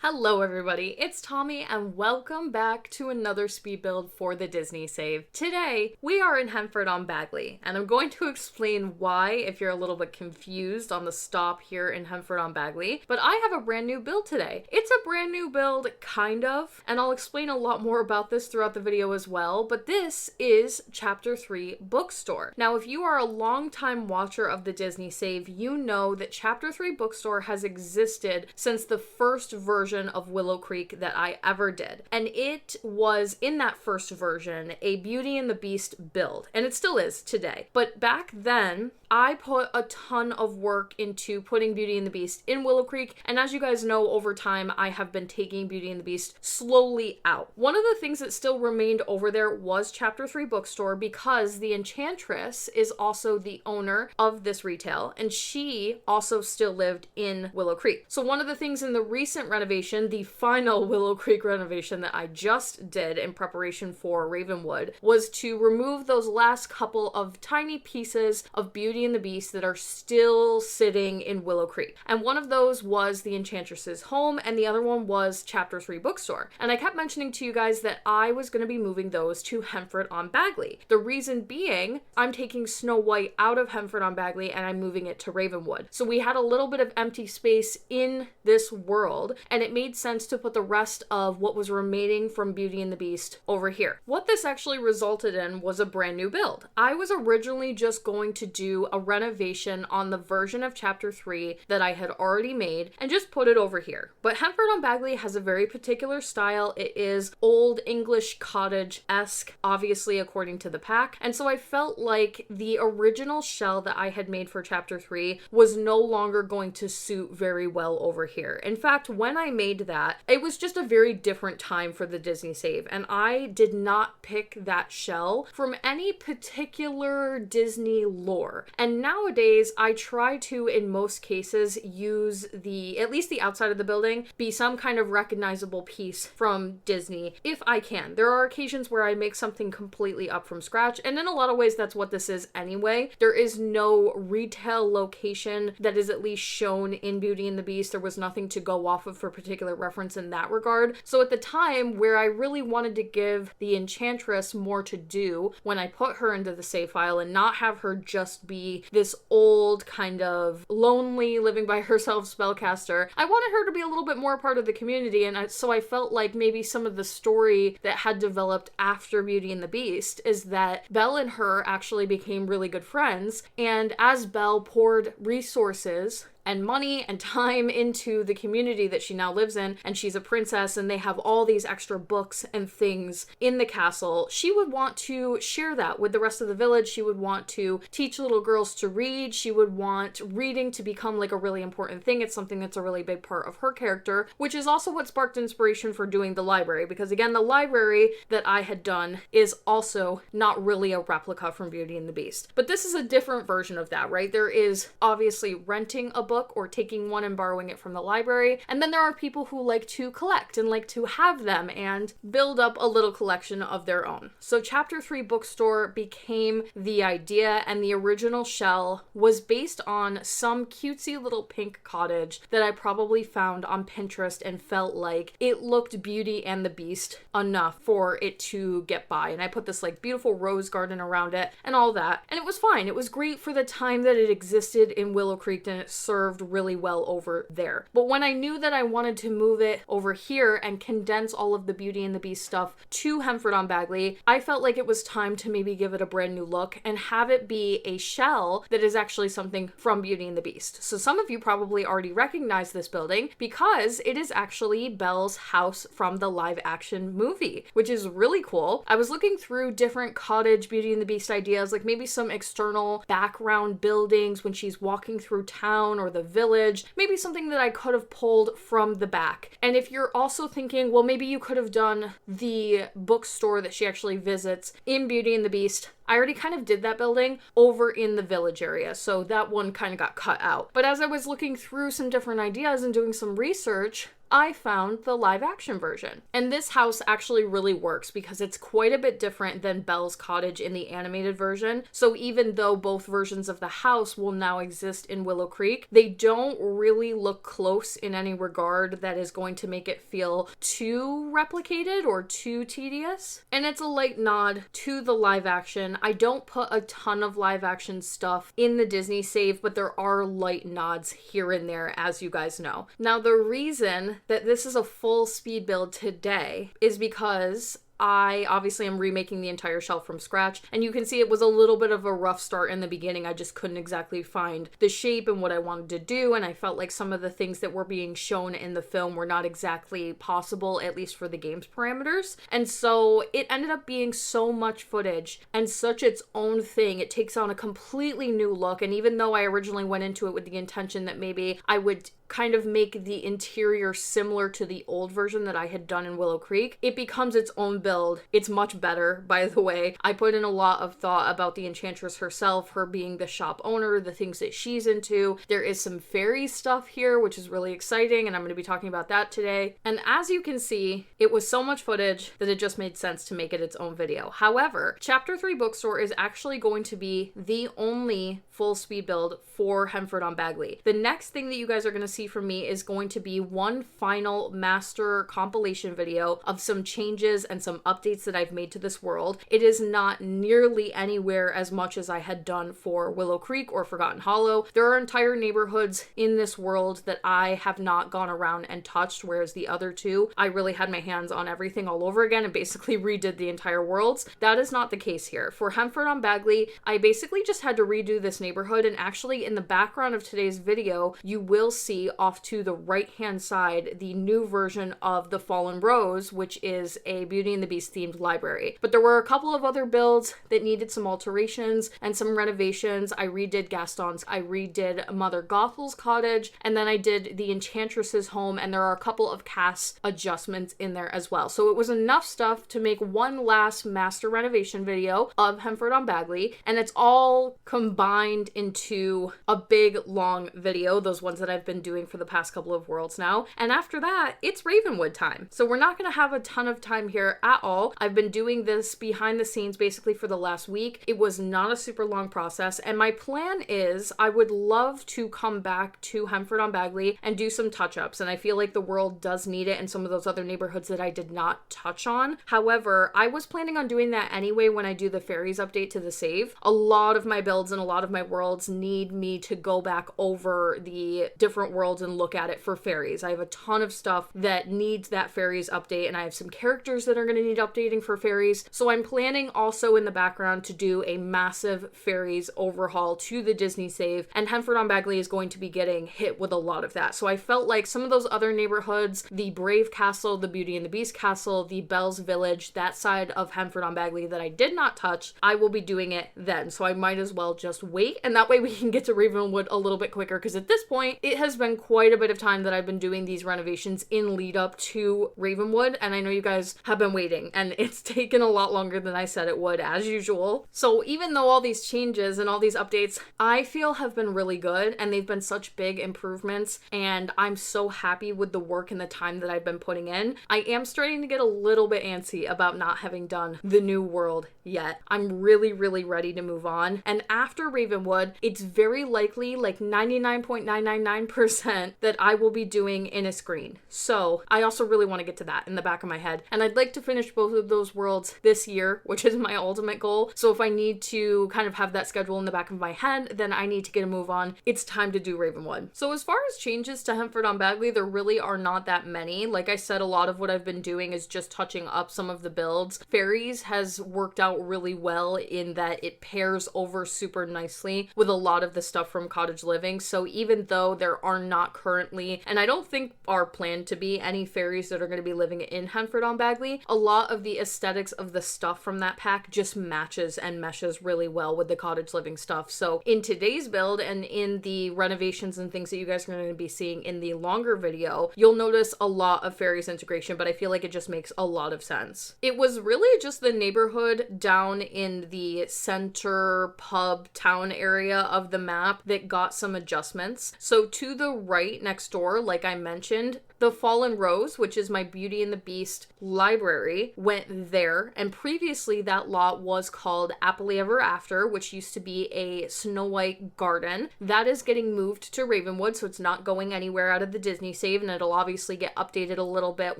Hello everybody, it's Tommy and welcome back to another speed build for the Disney Save. Today, we are in Henford-on-Bagley, and I'm going to explain why if you're a little bit confused on the stop here in Henford-on-Bagley, but I have a brand new build today. It's a brand new build, kind of, and I'll explain a lot more about this throughout the video as well, but this is Chapter 3 Bookstore. Now, if you are a long-time watcher of the Disney Save, you know that Chapter 3 Bookstore has existed since the first version of Willow Creek that I ever did. And it was, in that first version, a Beauty and the Beast build. And it still is today. But back then, I put a ton of work into putting Beauty and the Beast in Willow Creek, and as you guys know, over time, I have been taking Beauty and the Beast slowly out. One of the things that still remained over there was Chapter 3 Bookstore because the Enchantress is also the owner of this retail, and she also still lived in Willow Creek. So one of the things in the recent renovation, the final Willow Creek renovation that I just did in preparation for Ravenwood, was to remove those last couple of tiny pieces of Beauty and the Beast that are still sitting in Willow Creek. And one of those was the Enchantress's home, and the other one was Chapter 3 Bookstore. And I kept mentioning to you guys that I was going to be moving those to Henford-on-Bagley. The reason being, I'm taking Snow White out of Henford-on-Bagley and I'm moving it to Ravenwood. So we had a little bit of empty space in this world, and it made sense to put the rest of what was remaining from Beauty and the Beast over here. What this actually resulted in was a brand new build. I was originally just going to do a renovation on the version of Chapter 3 that I had already made and just put it over here. But Henford-on-Bagley has a very particular style. It is old English cottage-esque, obviously according to the pack. And so I felt like the original shell that I had made for Chapter 3 was no longer going to suit very well over here. In fact, when I made that, it was just a very different time for the Disney Save, and I did not pick that shell from any particular Disney lore. And nowadays, I try to, in most cases, use at least the outside of the building, be some kind of recognizable piece from Disney, if I can. There are occasions where I make something completely up from scratch, and in a lot of ways, that's what this is anyway. There is no retail location that is at least shown in Beauty and the Beast. There was nothing to go off of for particular reference in that regard. So at the time where I really wanted to give the Enchantress more to do when I put her into the save file and not have her just be this old kind of lonely living by herself spellcaster, I wanted her to be a little bit more a part of the community, and so I felt like maybe some of the story that had developed after Beauty and the Beast is that Belle and her actually became really good friends, and as Belle poured resources and money and time into the community that she now lives in, and she's a princess and they have all these extra books and things in the castle, she would want to share that with the rest of the village. She would want to teach little girls to read. She would want reading to become like a really important thing. It's something that's a really big part of her character, which is also what sparked inspiration for doing the library, because again, the library that I had done is also not really a replica from Beauty and the Beast. But this is a different version of that, right? There is obviously renting a book or taking one and borrowing it from the library. And then there are people who like to collect and like to have them and build up a little collection of their own. So Chapter 3 Bookstore became the idea, and the original shell was based on some cutesy little pink cottage that I probably found on Pinterest and felt like it looked Beauty and the Beast enough for it to get by. And I put this like beautiful rose garden around it and all that. And it was fine. It was great for the time that it existed in Willow Creek, and it served really well over there. But when I knew that I wanted to move it over here and condense all of the Beauty and the Beast stuff to Henford-on-Bagley, I felt like it was time to maybe give it a brand new look and have it be a shell that is actually something from Beauty and the Beast. So some of you probably already recognize this building because it is actually Belle's house from the live action movie, which is really cool. I was looking through different cottage Beauty and the Beast ideas, like maybe some external background buildings when she's walking through town or the village, maybe something that I could have pulled from the back. And if you're also thinking, well, maybe you could have done the bookstore that she actually visits in Beauty and the Beast, I already kind of did that building over in the village area, so that one kind of got cut out. But as I was looking through some different ideas and doing some research, I found the live action version. And this house actually really works because it's quite a bit different than Belle's cottage in the animated version. So even though both versions of the house will now exist in Willow Creek, they don't really look close in any regard that is going to make it feel too replicated or too tedious. And it's a light nod to the live action. I don't put a ton of live action stuff in the Disney save, but there are light nods here and there, as you guys know. Now, the reason that this is a full speed build today is because I obviously am remaking the entire shelf from scratch, and you can see it was a little bit of a rough start in the beginning. I just couldn't exactly find the shape and what I wanted to do, and I felt like some of the things that were being shown in the film were not exactly possible, at least for the game's parameters. And so it ended up being so much footage and such its own thing. It takes on a completely new look, and even though I originally went into it with the intention that maybe I would kind of make the interior similar to the old version that I had done in Willow Creek, it becomes its own build. It's much better, by the way. I put in a lot of thought about the Enchantress herself, her being the shop owner, the things that she's into. There is some fairy stuff here, which is really exciting, and I'm going to be talking about that today. And as you can see, it was so much footage that it just made sense to make it its own video. However, Chapter 3 Bookstore is actually going to be the only full speed build for Henford on Bagley. The next thing that you guys are going to see from me is going to be one final master compilation video of some changes and some updates that I've made to this world. It is not nearly anywhere as much as I had done for Willow Creek or Forgotten Hollow. There are entire neighborhoods in this world that I have not gone around and touched, whereas the other two, I really had my hands on everything all over again and basically redid the entire worlds. That is not the case here. For Henford on Bagley, I basically just had to redo this neighborhood, and actually in the background of today's video, you will see off to the right-hand side the new version of The Fallen Rose, which is a Beauty and the Beast themed library. But there were a couple of other builds that needed some alterations and some renovations. I redid Gaston's, I redid Mother Gothel's cottage, and then I did the Enchantress's home, and there are a couple of cast adjustments in there as well. So it was enough stuff to make one last master renovation video of Henford on Bagley, and it's all combined into a big long video, those ones that I've been doing for the past couple of worlds now. And after that, it's Ravenwood time. So we're not going to have a ton of time here at all. I've been doing this behind the scenes basically for the last week. It was not a super long process, and my plan is I would love to come back to Henford on Bagley and do some touch-ups, and I feel like the world does need it and some of those other neighborhoods that I did not touch on. However, I was planning on doing that anyway when I do the fairies update to the save. A lot of my builds and a lot of my worlds need me to go back over the different worlds and look at it for fairies. I have a ton of stuff that needs that fairies update, and I have some characters that are going to need updating for fairies. So I'm planning also in the background to do a massive fairies overhaul to the Disney save, and Henford on Bagley is going to be getting hit with a lot of that. So I felt like some of those other neighborhoods, the Brave Castle, the Beauty and the Beast Castle, the Belle's Village, that side of Henford on Bagley that I did not touch, I will be doing it then. So I might as well just wait, and that way we can get to Ravenwood a little bit quicker, because at this point, it has been quite a bit of time that I've been doing these renovations in lead up to Ravenwood, and I know you guys have been waiting, and it's taken a lot longer than I said it would, as usual. So even though all these changes and all these updates, I feel have been really good, and they've been such big improvements, and I'm so happy with the work and the time that I've been putting in, I am starting to get a little bit antsy about not having done the new world yet. I'm really, really ready to move on, and after Ravenwood, it's very likely, like 99.999%, that I will be doing Innisgreen. So I also really want to get to that in the back of my head, and I'd like to finish both of those worlds this year, which is my ultimate goal. So if I need to kind of have that schedule in the back of my head, then I need to get a move on. It's time to do Ravenwood. So as far as changes to Henford on Bagley, there really are not that many. Like I said, a lot of what I've been doing is just touching up some of the builds. Fairies has worked out really well in that it pairs over super nicely with a lot of the stuff from Cottage Living. So even though there are not currently, and I don't think are planned to be, any fairies that are going to be living in Henford on Bagley, a lot of the aesthetics of the stuff from that pack just matches and meshes really well with the Cottage Living stuff. So in today's build and in the renovations and things that you guys are going to be seeing in the longer video, you'll notice a lot of fairies integration, but I feel like it just makes a lot of sense. It was really just the neighborhood down in the center pub town area of the map that got some adjustments. So to the right next door, like I mentioned, The Fallen Rose, which is my Beauty and the Beast library, went there, and previously that lot was called Happily Ever After, which used to be a Snow White garden. That is getting moved to Ravenwood, so it's not going anywhere out of the Disney save, and it'll obviously get updated a little bit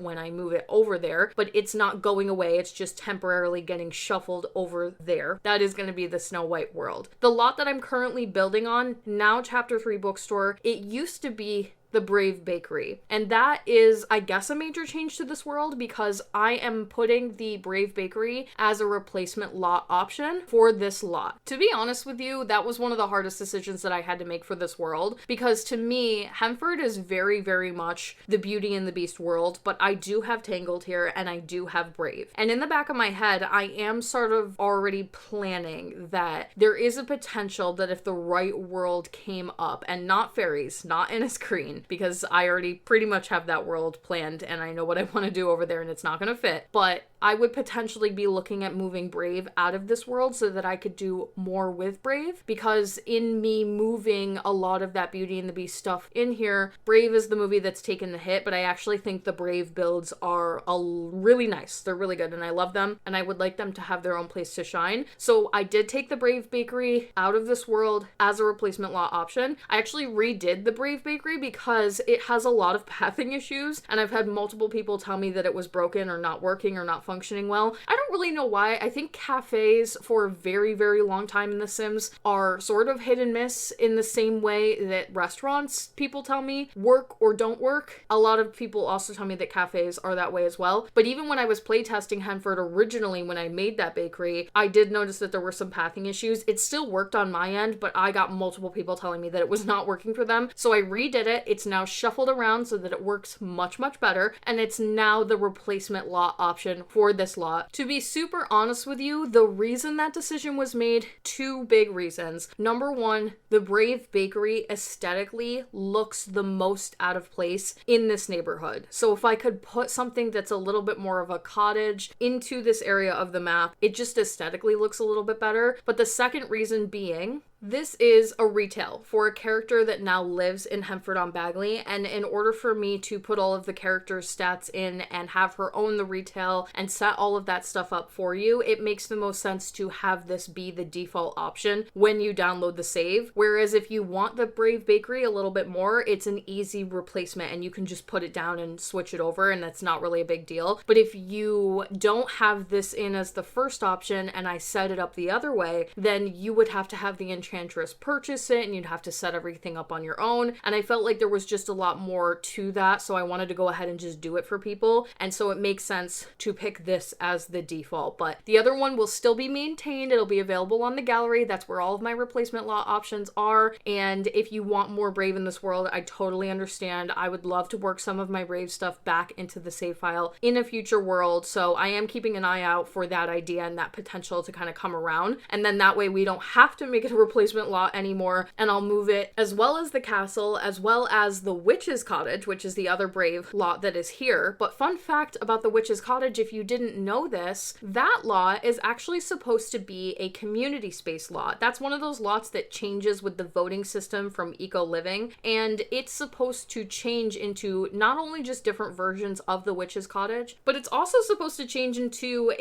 when I move it over there, but it's not going away, it's just temporarily getting shuffled over there. That is going to be the Snow White world. The lot that I'm currently building on, now Chapter 3 Bookstore, it used to be the Brave Bakery. And that is, I guess, a major change to this world because I am putting the Brave Bakery as a replacement lot option for this lot. To be honest with you, that was one of the hardest decisions that I had to make for this world because to me, Hemford is very, very much the Beauty and the Beast world, but I do have Tangled here and I do have Brave. And in the back of my head, I am sort of already planning that there is a potential that if the right world came up, and not fairies, not Innisgreen, because I already pretty much have that world planned and I know what I want to do over there and it's not going to fit. But I would potentially be looking at moving Brave out of this world so that I could do more with Brave, because in me moving a lot of that Beauty and the Beast stuff in here, Brave is the movie that's taken the hit, but I actually think the Brave builds are really nice. They're really good and I love them and I would like them to have their own place to shine. So I did take the Brave Bakery out of this world as a replacement lot option. I actually redid the Brave Bakery because it has a lot of pathing issues and I've had multiple people tell me that it was broken or not working or not functioning well. I don't really know why. I think cafes for a very, very long time in The Sims are sort of hit and miss in the same way that restaurants, people tell me, work or don't work. A lot of people also tell me that cafes are that way as well. But even when I was playtesting Hemford originally, when I made that bakery, I did notice that there were some pathing issues. It still worked on my end, but I got multiple people telling me that it was not working for them. So I redid it. It's now shuffled around so that it works much, much better. And it's now the replacement lot option for this lot. To be super honest with you, the reason that decision was made, two big reasons. Number one, the Brave Bakery aesthetically looks the most out of place in this neighborhood. So if I could put something that's a little bit more of a cottage into this area of the map, it just aesthetically looks a little bit better. But the second reason being, this is a retail for a character that now lives in Hemford on Bagley, and in order for me to put all of the character's stats in and have her own the retail and set all of that stuff up for you, it makes the most sense to have this be the default option when you download the save. Whereas if you want the Brave Bakery a little bit more, it's an easy replacement and you can just put it down and switch it over and that's not really a big deal. But if you don't have this in as the first option and I set it up the other way, then you would have to have the Enchantress purchase it and you'd have to set everything up on your own, and I felt like there was just a lot more to that, so I wanted to go ahead and just do it for people, and so it makes sense to pick this as the default. But the other one will still be maintained. It'll be available on the gallery. That's where all of my replacement lot options are, and if you want more Brave in this world, I totally understand. I would love to work some of my Brave stuff back into the save file in a future world, so I am keeping an eye out for that idea and that potential to kind of come around, and then that way we don't have to make it a replacement lot anymore, and I'll move it as well as the castle, as well as the Witch's Cottage, which is the other Brave lot that is here. But fun fact about the Witch's Cottage, if you didn't know this, that lot is actually supposed to be a community space lot. That's one of those lots that changes with the voting system from Eco Living, and it's supposed to change into not only just different versions of the Witch's Cottage, but it's also supposed to change into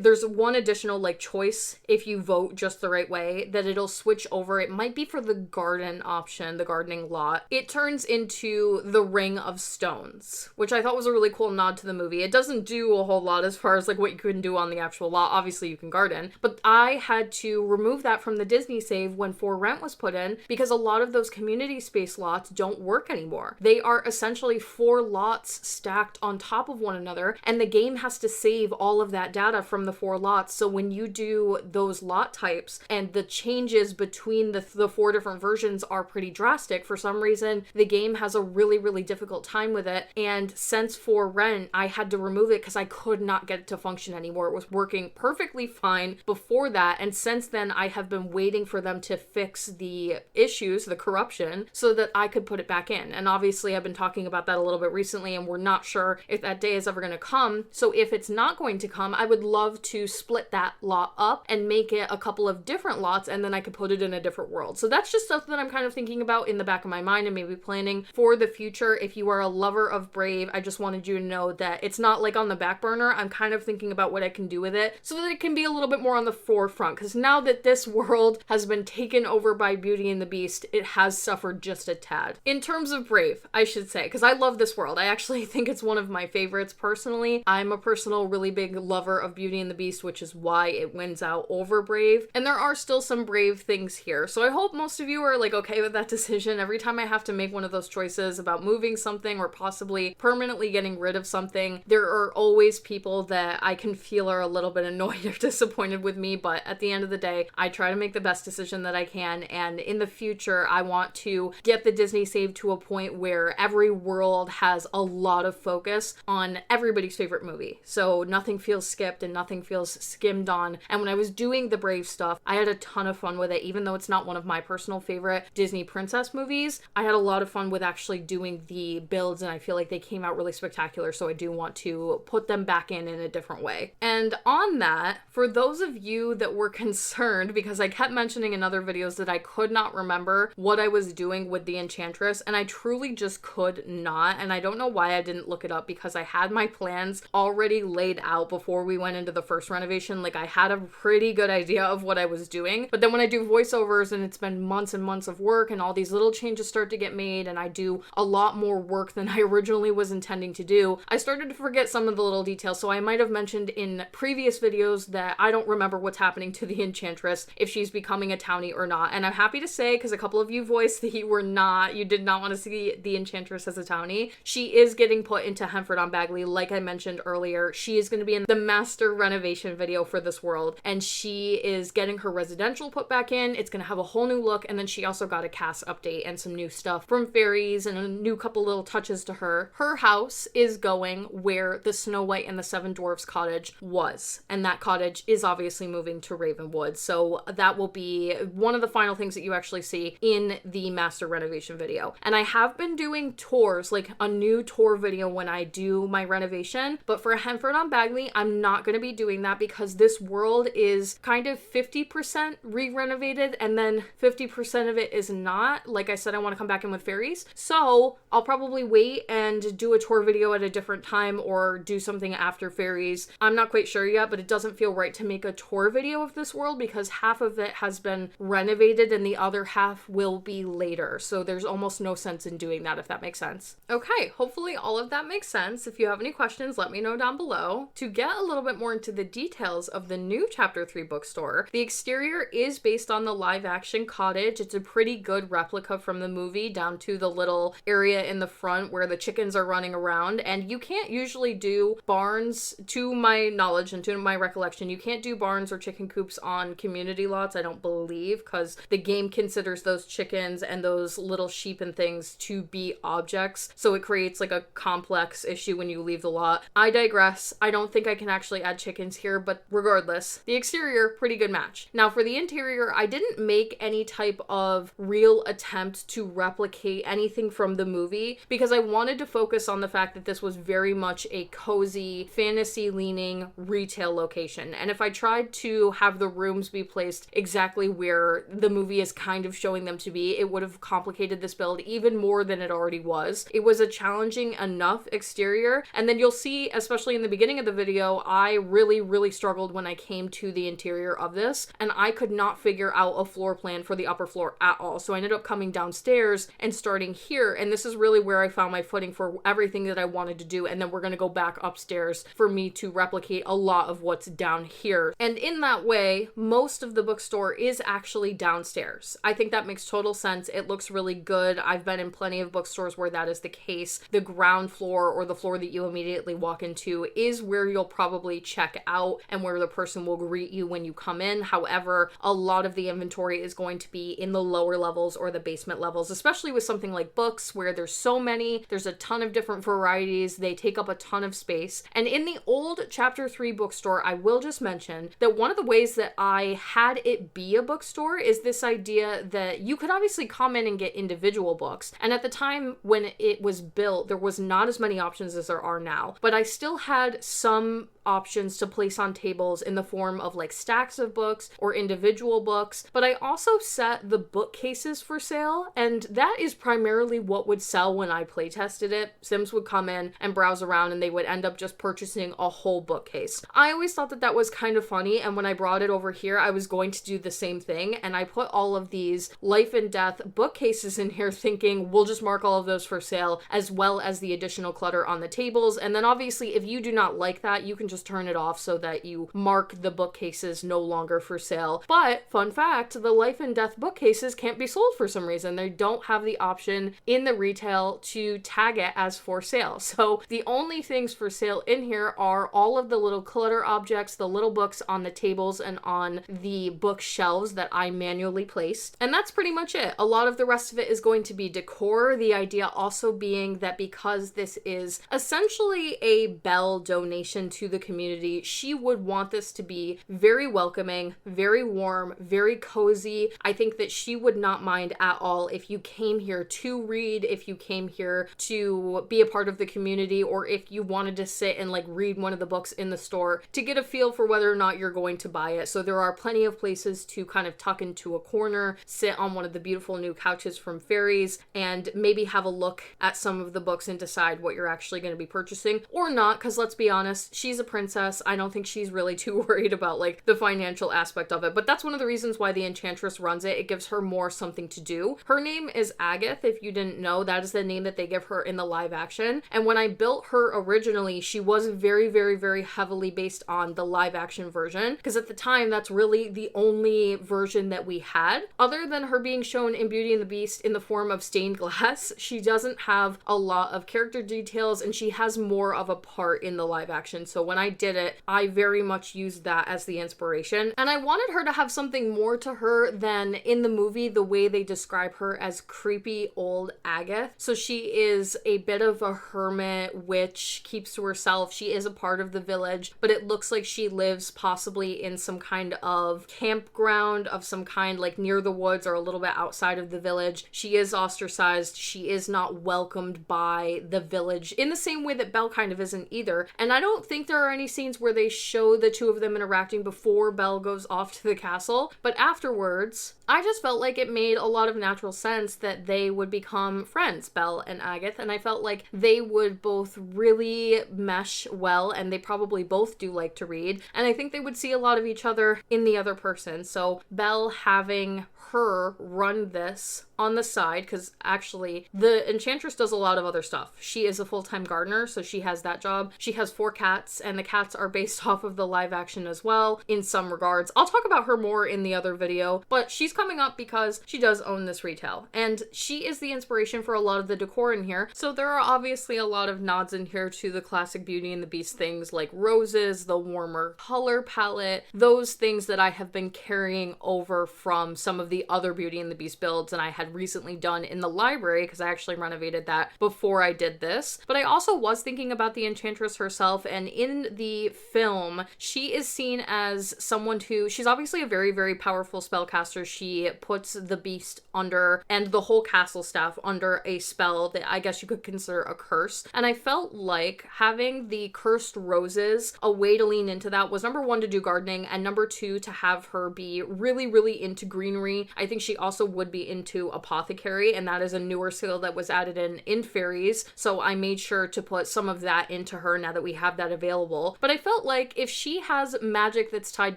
there's one additional like choice if you vote just the right way, that it'll switch over. It might be for the garden option, the gardening lot. It turns into the Ring of Stones, which I thought was a really cool nod to the movie. It doesn't do a whole lot as far as like what you can do on the actual lot. Obviously you can garden, but I had to remove that from the Disney save when For Rent was put in because a lot of those community space lots don't work anymore. They are essentially 4 lots stacked on top of one another, and the game has to save all of that data from the 4 lots. So when you do those lot types and the changes between the 4 different versions are pretty drastic, for some reason the game has a really, really difficult time with it. And since For Rent, I had to remove it because I could not get it to function anymore. It was working perfectly fine before that, and since then I have been waiting for them to fix the issues, the corruption, so that I could put it back in. And obviously I've been talking about that a little bit recently, and we're not sure if that day is ever going to come. So if it's not going to come, I would love to split that lot up and make it a couple of different lots, and then I could put it in a different world. So that's just stuff that I'm kind of thinking about in the back of my mind and maybe planning for the future. If you are a lover of Brave, I just wanted you to know that it's not like on the back burner. I'm kind of thinking about what I can do with it so that it can be a little bit more on the forefront, because now that this world has been taken over by Beauty and the Beast, it has suffered just a tad. In terms of Brave, I should say, because I love this world. I actually think it's one of my favorites personally. I'm a personal really big lover of Beauty and the Beast, which is why it wins out over Brave. And there are still some Brave things here. So I hope most of you are like okay with that decision. Every time I have to make one of those choices about moving something or possibly permanently getting rid of something, there are always people that I can feel are a little bit annoyed or disappointed with me, but at the end of the day, I try to make the best decision that I can, and in the future, I want to get the Disney Save to a point where every world has a lot of focus on everybody's favorite movie. So nothing feels skipped and nothing feels skimmed on. And when I was doing the Brave stuff, I had a ton of fun with it, even though it's not one of my personal favorite Disney princess movies. I had a lot of fun with actually doing the builds, and I feel like they came out really spectacular, so I do want to put them back in a different way. And on that, for those of you that were concerned, because I kept mentioning in other videos that I could not remember what I was doing with the Enchantress, and I truly just could not, and I don't know why I didn't look it up, because I had my plans already laid out before we went into the first renovation. Like, I had a pretty good idea of what I was doing, but then when I do voiceovers and it's been months and months of work and all these little changes start to get made and I do a lot more work than I originally was intending to do, I started to forget some of the little details. So I might have mentioned in previous videos that I don't remember what's happening to the Enchantress, if she's becoming a townie or not. And I'm happy to say, because a couple of you voiced that you did not want to see the Enchantress as a townie. She is getting put into Henford on Bagley. Like I mentioned earlier, she is going to be in the master renovation video for this world, and she is getting her residential put back in. It's going to have a whole new look, and then she also got a cast update and some new stuff from fairies and a new couple little touches to her. Her house is going where the Snow White and the Seven Dwarfs cottage was, and that cottage is obviously moving to Ravenwood. So that will be one of the final things that you actually see in the master renovation video. And I have been doing tours, like a new tour video when I do my renovation, but for Henford on Bagley, I'm not going to be doing that because this world is kind of 50% re-renovated and then 50% of it is not. Like I said, I want to come back in with fairies, so I'll probably wait and do a tour video at a different time or do something after fairies. I'm not quite sure yet, but it doesn't feel right to make a tour video of this world because half of it has been renovated and the other half will be later. So there's almost no sense in doing that, if that makes sense. Okay, hopefully all of that makes sense. If you have any questions, let me know down below. To get a little bit more into the details of the new Chapter 3 bookstore, the exterior is based on the live action cottage. It's a pretty good replica from the movie, down to the little area in the front where the chickens are running around. And you can't usually do barns, to my knowledge and to my recollection, you can't do barns or chicken coops on community lots, I don't believe, because the game considers those chickens and those little sheep and things to be objects. So it creates like a complex issue when you leave the lot. I digress. I don't think I can actually add chickens here, but regardless, the exterior, pretty good match. Now for the interior, I didn't make any type of real attempt to replicate anything from the movie because I wanted to focus on the fact that this was very much a cozy, fantasy-leaning retail location. And if I tried to have the rooms be placed exactly where the movie is kind of showing them to be, it would have complicated this build even more than it already was. It was a challenging enough exterior, and then you'll see, especially in the beginning of the video, I really struggled when I came to the interior of this, and I could not figure out a floor plan for the upper floor at all. So I ended up coming downstairs and starting here, and this is really where I found my footing for everything that I wanted to do, and then we're gonna go back upstairs for me to replicate a lot of what's down here. And in that way, most of the bookstore is actually downstairs. I think that makes total sense. It looks really good. I've been in plenty of bookstores where that is the case. The ground floor, or the floor that you immediately walk into, is where you'll probably check out and where the person will greet you when you come in. However, a lot of the inventory is going to be in the lower levels or the basement levels, especially with something like books where there's so many, there's a ton of different varieties, they take up a ton of space. And in the old Chapter 3 bookstore, I will just mention that one of the ways that I had it be a bookstore is this idea that you could obviously come in and get individual books. And at the time when it was built, there was not as many options as there are now, but I still had some options to place on tables in the form of like stacks of books or individual books. but I also set the bookcases for sale, and that is primarily what would sell when I play tested it. Sims would come in and browse around and they would end up just purchasing a whole bookcase. I always thought that that was kind of funny, and when I brought it over here, I was going to do the same thing, and I put all of these life and death bookcases in here thinking we'll just mark all of those for sale, as well as the additional clutter on the tables. And then obviously if you do not like that, you can just turn it off so that you mark the bookcases no longer for sale. But fun fact, the life and death bookcases can't be sold for some reason. They don't have the option in the retail to tag it as for sale. So the only things for sale in here are all of the little clutter objects, the little books on the tables and on the bookshelves that I manually placed. And that's pretty much it. A lot of the rest of it is going to be decor. The idea also being that because this is essentially a Belle donation to the community, she would want this to be very welcoming, very warm, very cozy. I think that she would not mind at all if you came here to read, if you came here to be a part of the community, or if you wanted to sit and like read one of the books in the store to get a feel for whether or not you're going to buy it. So there are plenty of places to kind of tuck into a corner, sit on one of the beautiful new couches from Fairies, and maybe have a look at some of the books and decide what you're actually going to be purchasing or not, because let's be honest, she's a princess. I don't think she's really too worried about like the financial aspect of it, but that's one of the reasons why the Enchantress runs it. It gives her more something to do. Her name is Agatha, if you didn't know. That is the name that they give her in the live action, and when I built her originally, she was very, very, very heavily based on the live action version, because at the time that's really the only version that we had. Other than her being shown in Beauty and the Beast in the form of stained glass, she doesn't have a lot of character details, and she has more of a part in the live action. So when I did it, I very much used that as the inspiration, and I wanted her to have something more to her than in the movie the way they describe her as creepy old Agatha. So she is a bit of a hermit witch, keeps to herself. She is a part of the village, but it looks like she lives possibly in some kind of campground of some kind, like near the woods or a little bit outside of the village. She is ostracized. She is not welcomed by the village in the same way that Belle kind of isn't either. And I don't think there are any scenes where they show the two of them interacting before Belle goes off to the castle, but afterwards, I just felt like it made a lot of natural sense that they would become friends, Belle and Agatha, and I felt like they would both really mesh well, and they probably both do like to read, and I think they would see a lot of each other in the other person. So Belle having her run this on the side, because actually the Enchantress does a lot of other stuff. She is a full-time gardener, so she has that job. She has 4 cats, and the cats are based off of the live action as well in some regards. I'll talk about her more in the other video, but she's coming up because she does own this retail, and she is the inspiration for a lot of the decor in here. So there are obviously a lot of nods in here to the classic Beauty and the Beast things like roses, the warmer color palette, those things that I have been carrying over from some of the other Beauty and the Beast builds, and I had recently done in the library because I actually renovated that before I did this. But I also was thinking about the Enchantress herself, and in the film, she is seen as someone who, she's obviously a very, very powerful spellcaster. She puts the beast under, and the whole castle staff under, a spell that I guess you could consider a curse. And I felt like having the cursed roses, a way to lean into that was number 1, to do gardening, and number 2, to have her be really, really into greenery. I think she also would be into apothecary, and that is a newer skill that was added in Fairies, so I made sure to put some of that into her now that we have that available. But I felt like if she has magic that's tied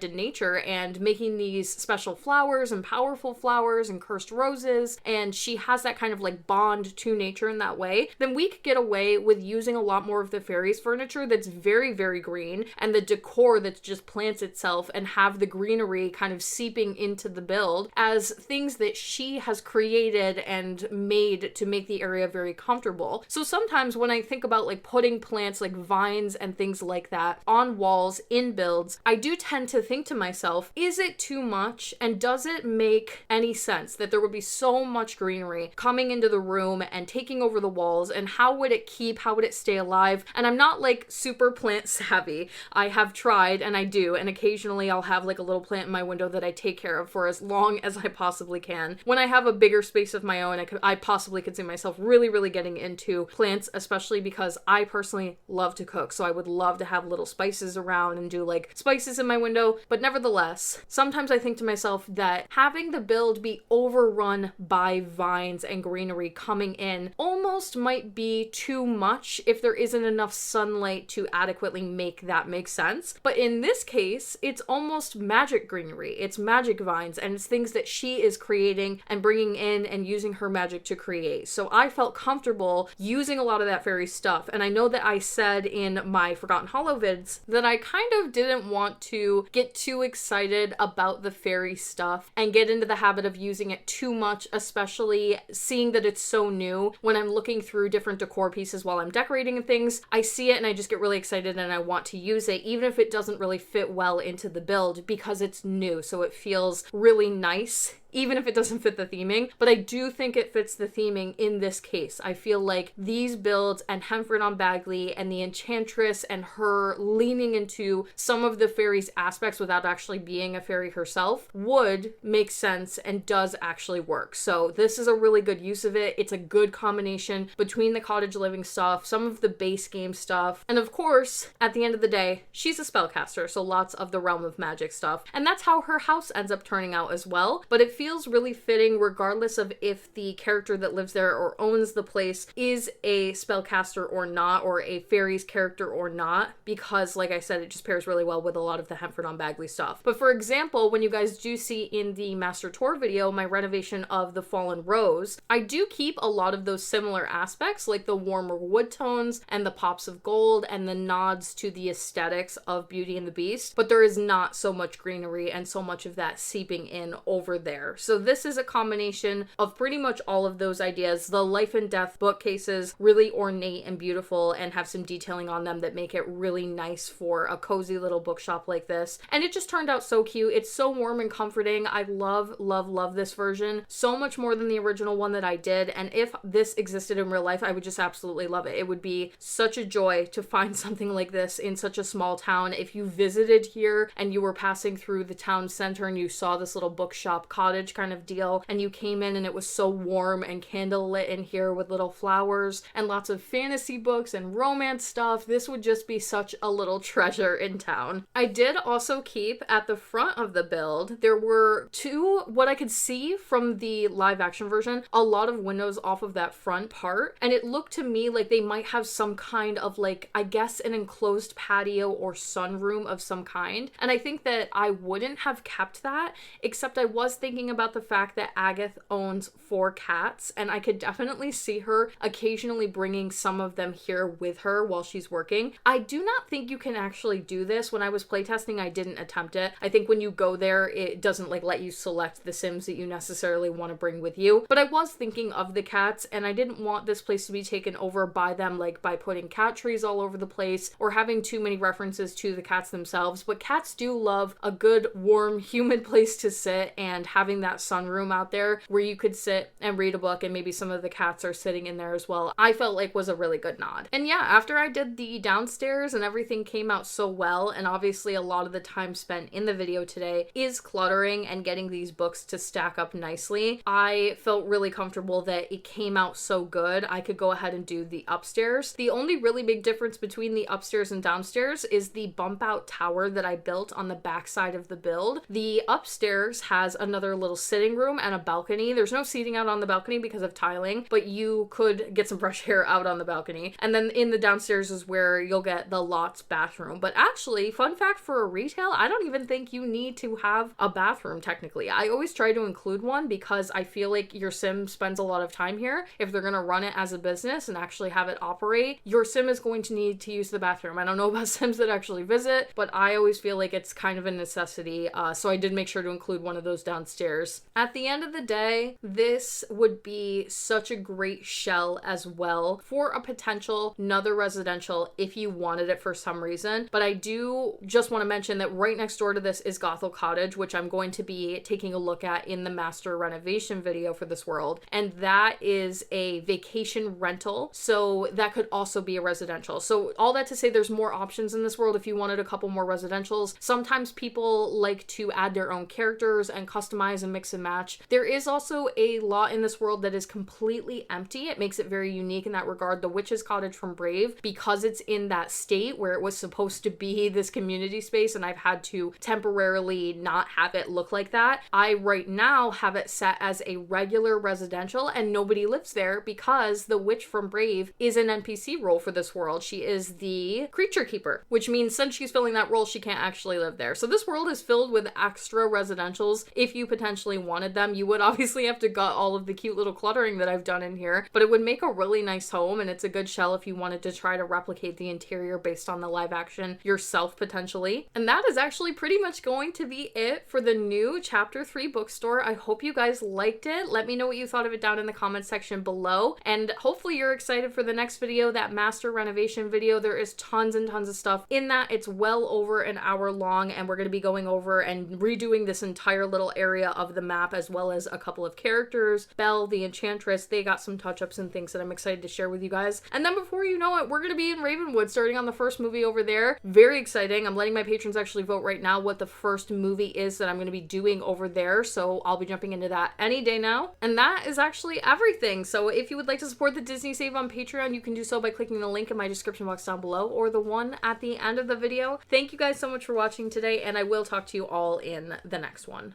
to nature and making these special flowers and powerful flowers and cursed roses, and she has that kind of like bond to nature in that way, then we could get away with using a lot more of the Fairies furniture that's very, very green, and the decor that just plants itself, and have the greenery kind of seeping into the build as things that she has created and made to make the area very comfortable. So sometimes when I think about like putting plants like vines and things like that on walls in builds, I do tend to think to myself, is it too much, and does it make any sense that there would be so much greenery coming into the room and taking over the walls, and how would it stay alive? And I'm not like super plant savvy. I have tried, and I do, and occasionally I'll have like a little plant in my window that I take care of for as long as I possibly can. When I have a bigger space of my own, I possibly could see myself really getting into plants, especially because I personally love to cook. So I would love to have little spices around and do like spices in my window. But nevertheless, sometimes I think to myself that having the build be overrun by vines and greenery coming in almost might be too much if there isn't enough sunlight to adequately make that make sense. But in this case, it's almost magic greenery. It's magic vines, and it's things that she is creating and bringing in and using her magic to create. So I felt comfortable using a lot of that fairy stuff. And I know that I said in my Forgotten Hollow vids that I kind of didn't want to get too excited about the fairy stuff and get into the habit of using it too much, especially seeing that it's so new. When I'm looking through different decor pieces while I'm decorating and things, I see it and I just get really excited and I want to use it, even if it doesn't really fit well into the build because it's new. So it feels really nice, even if it doesn't fit the theming. But I do think it fits the theming in this case. I feel like these builds and Henford on Bagley and the Enchantress and her leaning into some of the fairy's aspects without actually being a fairy herself would make sense and does actually work. So this is a really good use of it. It's a good combination between the cottage living stuff, some of the base game stuff, and of course, at the end of the day, she's a spellcaster, so lots of the realm of magic stuff. And that's how her house ends up turning out as well. But it feels really fitting regardless of if the character that lives there or owns the place is a spellcaster or not, or a fairy's character or not, because like I said, it just pairs really well with a lot of the Henford on Bagley stuff. But for example, when you guys do see in the Master Tour video, my renovation of the Fallen Rose, I do keep a lot of those similar aspects, like the warmer wood tones and the pops of gold and the nods to the aesthetics of Beauty and the Beast, but there is not so much greenery and so much of that seeping in over there. So this is a combination of pretty much all of those ideas. The Life and Death bookcases, really ornate and beautiful and have some detailing on them that make it really nice for a cozy little bookshop like this. And it just turned out so cute. It's so warm and comforting. I love this version so much more than the original one that I did. And if this existed in real life, I would just absolutely love it. It would be such a joy to find something like this in such a small town. If you visited here and you were passing through the town center and you saw this little bookshop cottage kind of deal and you came in and it was so warm and candlelit in here with little flowers and lots of fantasy books and romance stuff, this would just be such a little treasure in town. I did also keep at the front of the build, there were two, what I could see from the live action version, a lot of windows off of that front part, and it looked to me like they might have some kind of like, I guess an enclosed patio or sunroom of some kind. And I think that I wouldn't have kept that, except I was thinking about the fact that Agatha owns 4 cats, and I could definitely see her occasionally bringing some of them here with her while she's working. I do not think you can actually do this. When I was playtesting, I didn't attempt it. I think when you go there, it doesn't like let you select the Sims that you necessarily want to bring with you. But I was thinking of the cats, and I didn't want this place to be taken over by them, like by putting cat trees all over the place or having too many references to the cats themselves. But cats do love a good, warm, humid place to sit, and having that sunroom out there where you could sit and read a book and maybe some of the cats are sitting in there as well, I felt like was a really good nod. And yeah, after I did the downstairs and everything came out so well, and obviously a lot of the time spent in the video today is cluttering and getting these books to stack up nicely, I felt really comfortable that it came out so good I could go ahead and do the upstairs. The only really big difference between the upstairs and downstairs is the bump out tower that I built on the back side of the build. The upstairs has another little sitting room and a balcony. There's no seating out on the balcony because of tiling, but you could get some fresh air out on the balcony. And then in the downstairs is where you'll get the Lot's bathroom. But actually, fun fact for a retail, I don't even think you need to have a bathroom technically. I always try to include one because I feel like your sim spends a lot of time here. If they're going to run it as a business and actually have it operate, your sim is going to need to use the bathroom. I don't know about sims that actually visit, but I always feel like it's kind of a necessity. So I did make sure to include one of those downstairs. At the end of the day, this would be such a great shell as well for a potential another residential if you wanted it for some reason. But I do just want to mention that right next door to this is Gothel Cottage, which I'm going to be taking a look at in the master renovation video for this world. And that is a vacation rental. So that could also be a residential. So all that to say, there's more options in this world if you wanted a couple more residentials. Sometimes people like to add their own characters and customize customize and mix and match. There is also a lot in this world that is completely empty. It makes it very unique in that regard. The Witch's Cottage from Brave, because it's in that state where it was supposed to be this community space and I've had to temporarily not have it look like that, I right now have it set as a regular residential and nobody lives there because the witch from Brave is an NPC role for this world. She is the creature keeper, which means since she's filling that role, she can't actually live there. So this world is filled with extra residentials. If you potentially wanted them, you would obviously have to gut all of the cute little cluttering that I've done in here, but it would make a really nice home, and it's a good shell if you wanted to try to replicate the interior based on the live action yourself potentially. And that is actually pretty much going to be it for the new chapter 3 bookstore. I hope you guys liked it. Let me know what you thought of it down in the comment section below, and hopefully you're excited for the next video, that master renovation video. There is tons and tons of stuff in that. It's well over an hour long, and we're going to be going over and redoing this entire little area of the map, as well as a couple of characters. Belle, the Enchantress, they got some touch-ups and things that I'm excited to share with you guys. And then before you know it, we're going to be in Ravenwood, starting on the first movie over there. Very exciting. I'm letting my patrons actually vote right now what the first movie is that I'm going to be doing over there, so I'll be jumping into that any day now. And that is actually everything. So if you would like to support the Disney Save on Patreon, you can do so by clicking the link in my description box down below or the one at the end of the video. Thank you guys so much for watching today, and I will talk to you all in the next one.